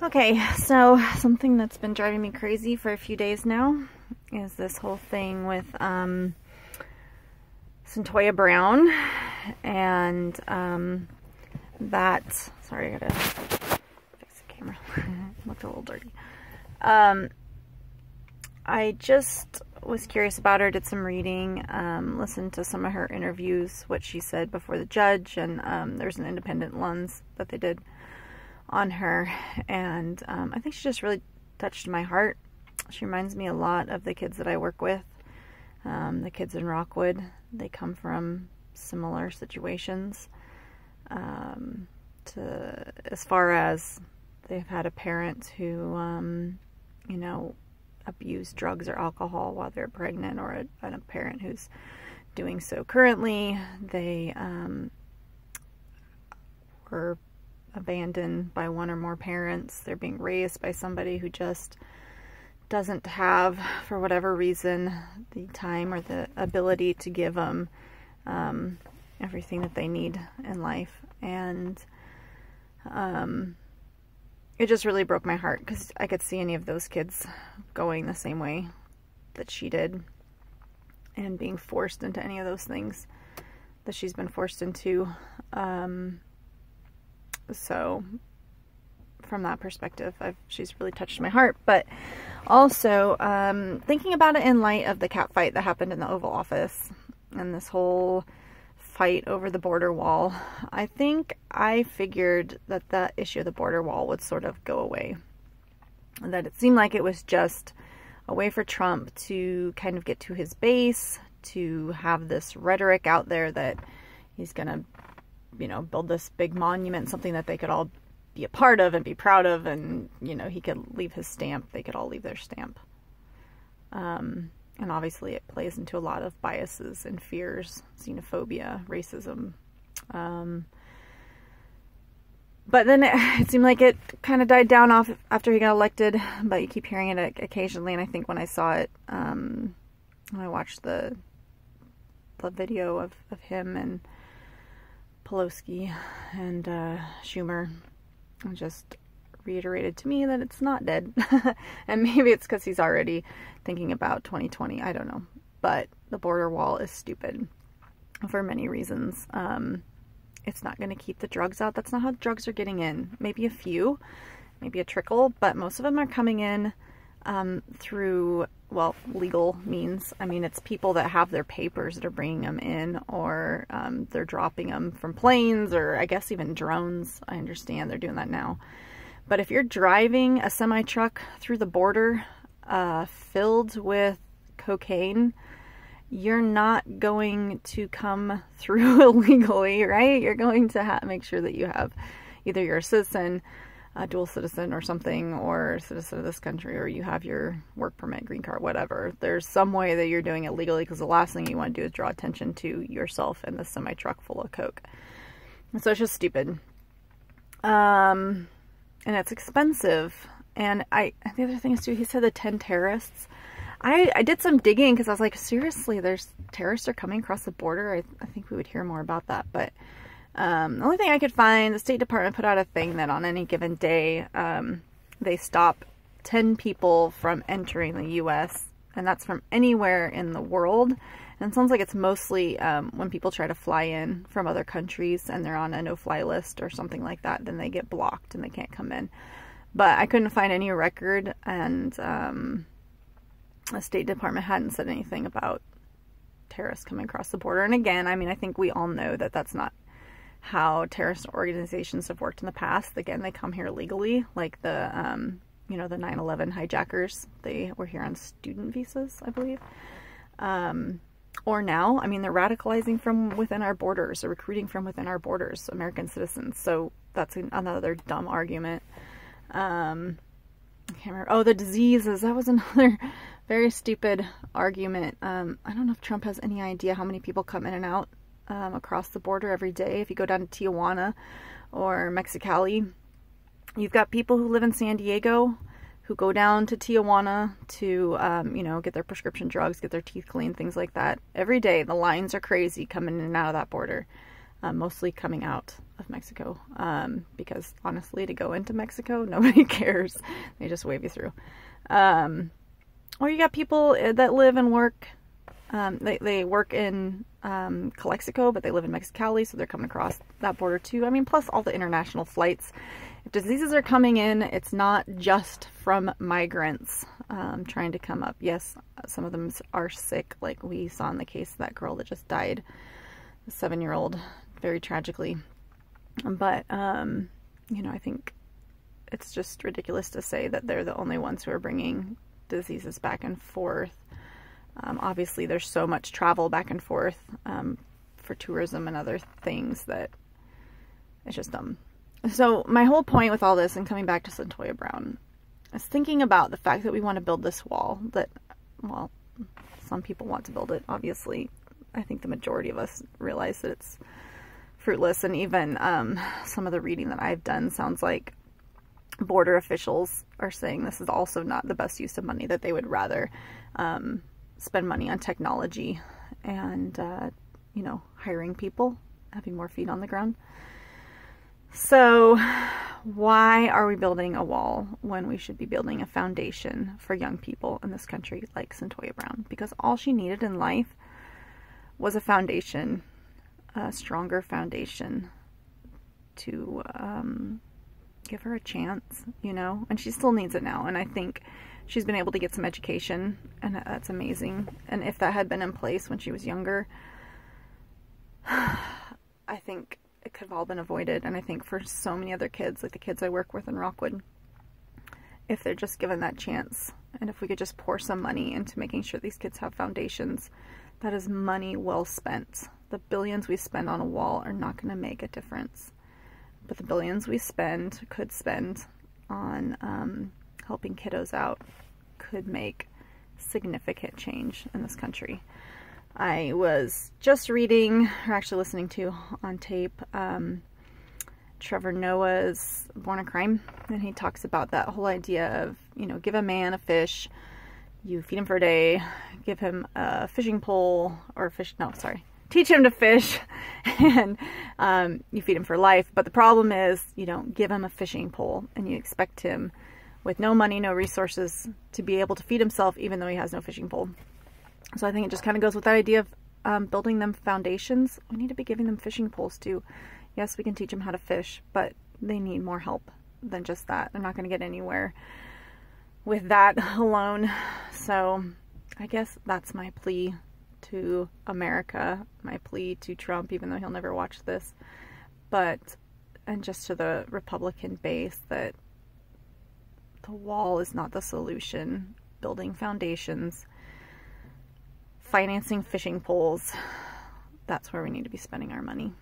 Okay, so something that's been driving me crazy for a few days now is this whole thing with Cyntoia Brown and sorry, I gotta fix the camera. It looked a little dirty. I just was curious about her, did some reading, listened to some of her interviews, what she said before the judge, and there's an independent lens that they did on her, and I think she just really touched my heart. She reminds me a lot of the kids that I work with, the kids in Rockwood. They come from similar situations, as far as they've had a parent who, you know, abused drugs or alcohol while they're pregnant, or a parent who's doing so currently. They were abandoned by one or more parents. They're being raised by somebody who just doesn't have, for whatever reason, the time or the ability to give them everything that they need in life. And it just really broke my heart, because I could see any of those kids going the same way that she did and being forced into any of those things that she's been forced into. So from that perspective, she's really touched my heart. But also thinking about it in light of the cat fight that happened in the Oval Office and this whole fight over the border wall, I think I figured that the issue of the border wall would sort of go away. And that it seemed like it was just a way for Trump to kind of get to his base, to have this rhetoric out there that he's going to, you know, build this big monument, something that they could all be a part of and be proud of, and, you know, he could leave his stamp, they could all leave their stamp. And obviously it plays into a lot of biases and fears, xenophobia, racism. But then it seemed like it kind of died down off after he got elected, but you keep hearing it occasionally. And I think when I saw it, when I watched the video of him and Pelosi and Schumer, it just reiterated to me that it's not dead. And maybe it's because he's already thinking about 2020. I don't know. But the border wall is stupid for many reasons. It's not going to keep the drugs out. That's not how drugs are getting in. Maybe a few, maybe a trickle, but most of them are coming in through, well, legal means. I mean, it's people that have their papers that are bringing them in, or they're dropping them from planes, or I guess even drones. I understand they're doing that now. But if you're driving a semi-truck through the border filled with cocaine, you're not going to come through illegally, right? You're going to make sure that you have either you're a citizen, a dual citizen or something, or a citizen of this country, or you have your work permit, green card, whatever. There's some way that you're doing it legally, because the last thing you want to do is draw attention to yourself and the semi-truck full of coke. And so it's just stupid. And it's expensive. And the other thing is too, he said the 10 terrorists. I did some digging, because I was like, seriously, there's terrorists are coming across the border? I think we would hear more about that. But the only thing I could find, the State Department put out a thing that on any given day, they stop 10 people from entering the U.S. And that's from anywhere in the world. And it sounds like it's mostly when people try to fly in from other countries and they're on a no-fly list or something like that, then they get blocked and they can't come in. But I couldn't find any record, and the State Department hadn't said anything about terrorists coming across the border. And again, I mean, I think we all know that that's not how terrorist organizations have worked in the past. Again, they come here legally, like the, you know, the 9/11 hijackers. They were here on student visas, I believe. Or now, I mean, they're radicalizing from within our borders, they're recruiting from within our borders, American citizens. So that's another dumb argument. I can't remember. Oh, the diseases. That was another very stupid argument. I don't know if Trump has any idea how many people come in and out across the border every day. If you go down to Tijuana or Mexicali, you've got people who live in San Diego who go down to Tijuana to, you know, get their prescription drugs, get their teeth cleaned, things like that. Every day, the lines are crazy coming in and out of that border. mostly coming out of Mexico, because honestly, to go into Mexico, nobody cares. They just wave you through. Or you got people that live and work. They work in Calexico, but they live in Mexicali, so they're coming across that border too. I mean, plus all the international flights. If diseases are coming in, it's not just from migrants trying to come up. Yes, some of them are sick, like we saw in the case of that girl that just died, the 7-year-old, very tragically. But, you know, I think it's just ridiculous to say that they're the only ones who are bringing diseases back and forth. Obviously, there's so much travel back and forth for tourism and other things that it's just dumb. So my whole point with all this, and coming back to Cyntoia Brown, is thinking about the fact that we want to build this wall that, well, some people want to build it, obviously. I think the majority of us realize that it's fruitless, and even some of the reading that I've done sounds like border officials are saying this is also not the best use of money, that they would rather spend money on technology and, you know, hiring people, having more feet on the ground. So why are we building a wall when we should be building a foundation for young people in this country like Cyntoia Brown? Because all she needed in life was a foundation, a stronger foundation to give her a chance, you know? And she still needs it now. And I think she's been able to get some education, and that's amazing. And if that had been in place when she was younger, I think it could have all been avoided. And I think for so many other kids, like the kids I work with in Rockwood, if they're just given that chance, and if we could just pour some money into making sure these kids have foundations, that is money well spent. The billions we spend on a wall are not going to make a difference. But the billions we could spend on helping kiddos out could make significant change in this country. I was just reading, or actually listening to on tape, Trevor Noah's Born a Crime, and he talks about that whole idea of, you know, give a man a fish, you feed him for a day, give him a fishing pole, teach him to fish, and you feed him for life. But the problem is, you don't give him a fishing pole and you expect him with no money, no resources to be able to feed himself even though he has no fishing pole. So I think it just kind of goes with that idea of building them foundations. We need to be giving them fishing poles too. Yes, we can teach them how to fish, but they need more help than just that. They're not going to get anywhere with that alone. So I guess that's my plea to America, my plea to Trump, even though he'll never watch this, and just to the Republican base, that the wall is not the solution. Building foundations, financing fishing poles, that's where we need to be spending our money.